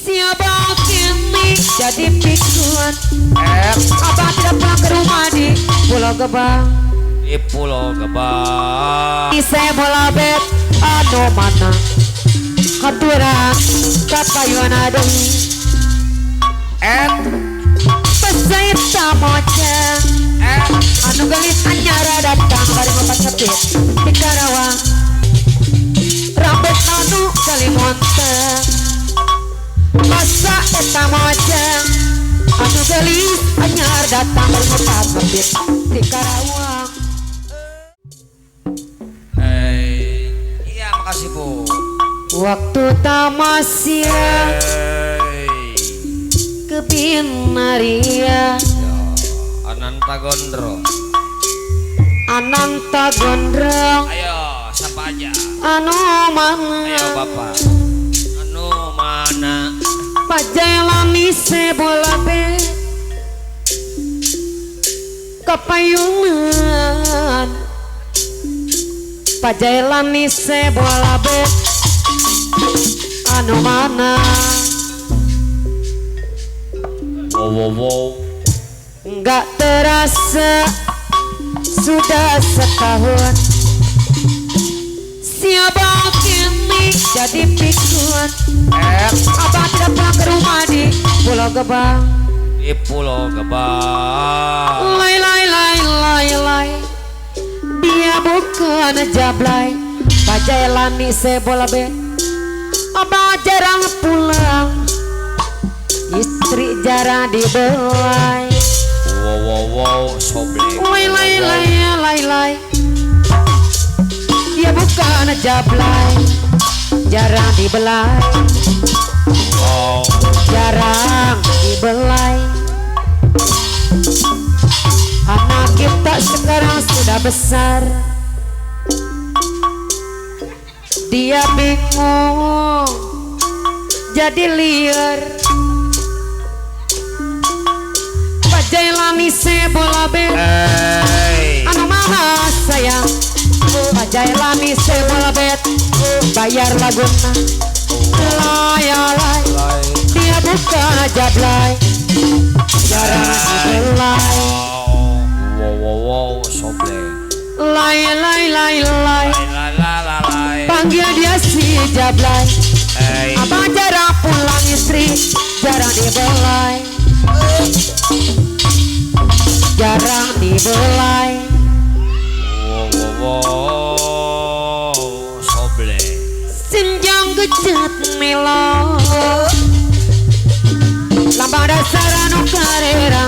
Siapa kini jadi pikun. Abah tidak pulang ke rumah di Pulau Gebang. Di Pulau Gebang. Saya bola bet anu mana katurang kapayuan adeng. Pesait tamoceng. Anu gelis anyara datang dari tempat sepit di Karawang. Rambut anu kalimonten. Masa eta moceng. Anu gelis anyar datang dari tempat sepit di Karawang. Iya makasih Bu. Waktu tamasya ke Binaria Ananta Gondrong. Ananta Gondrong. Ayo siapa aja? Anu mana? Ayo Bapak. Anu mana? Pajailani sebola be kapayungan. Pajailani sebola be anu mana? Wow. Enggak terasa sudah setahun. Siapa kini jadi pikun. Abah tidak pulang ke rumah di Pulau Gebang. Di Pulau Gebang. Lai. Dia bukan jablay. Pajailani sebola be. Abah jarang pulang. Istri jarang dibelai. Wow, sobleng. Lai. Dia bukan jablay. Jarang dibelai. Wow. Jarang dibelai. Anak kita sekarang sudah besar. Dia bingung jadi liar. Pajailani sebola be anu mana sayang. Pajailani sebola bet bayar laguna. Lai. Dia bukan jablay. Jarang dibelai. Wow, sobleng. Lai. Lai. Panggil dia si jablay. Abah jarang pulang, istri jarang dibelai. Jarang dibelai. Wow, sobleng. Sinjang gejet melo. Lambang dasar anu karera.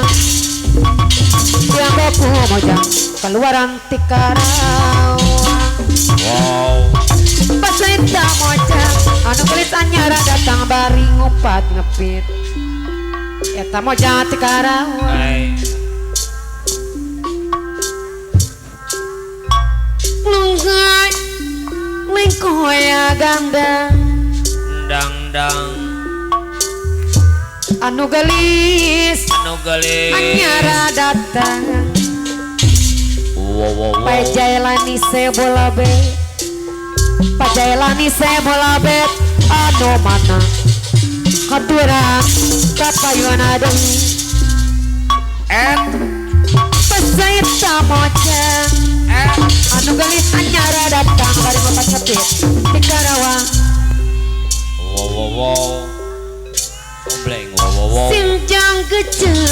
Yang baku mojang keluaran ti Karawang. Wow. Pasaita mojang anu kulit anyara datang bari ngupat ngepit. Eta mojang ti Karawang. Nunggai lingkoya gandang. Dang. Anu gelis anyara datang. Wow. Pajailani sebola be. Pajailani sebola be anu mana? Katurang kapayuan adeng. Pesait tamoceng. Anu gelis anyara datang dari tempat sepit di Karawang. Wow. Sobleng. Wow. Sinjang gejet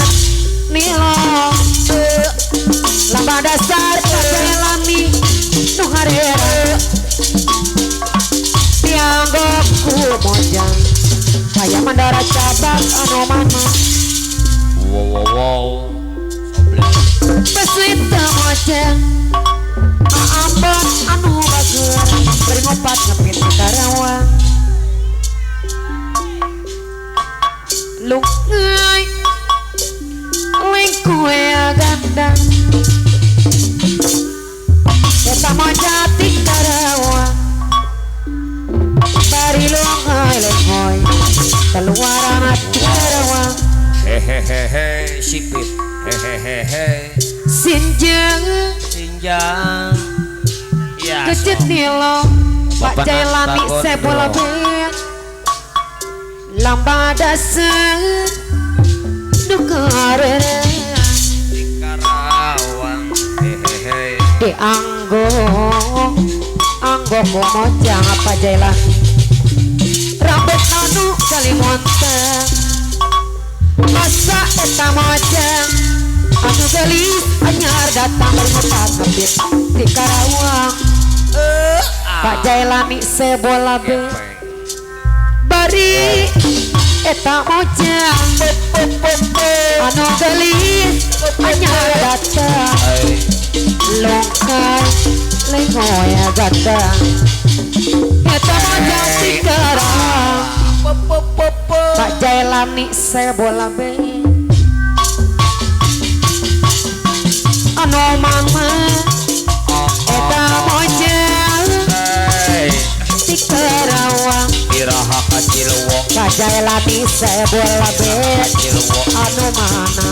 nilo. Lambang dasar pajailani nu harera. Tianggoku mojang kayak mandara cabak anu mana. Wow. Sobleng. Peslit tamoceng aambon anu bager beri ngopat ngepit di Karawang. Lungai lingkue gandang. Eta mojati Karawang. Bari lungai lengoy keluaran hati Karawang. Hehehe sipit. Hehehe Sinjang ya gejet nilo. Pak Jailani sebola be lambada sen nukare di Karawang hehehe di anggo mojang apa jailan rambut anu kalimonten masa eta mojang anu gelis anyar datang bermutat ngebit di Karawang Pak Jailani sebola be bari eta mojang anu gelis anyar datang longkar lengoy gadang eta mojang di Karawang Pak Jailani sebola be anu mama eta mojang di Karawang iraha kacilwo Pak Jailani sebola be kacilwo anu mana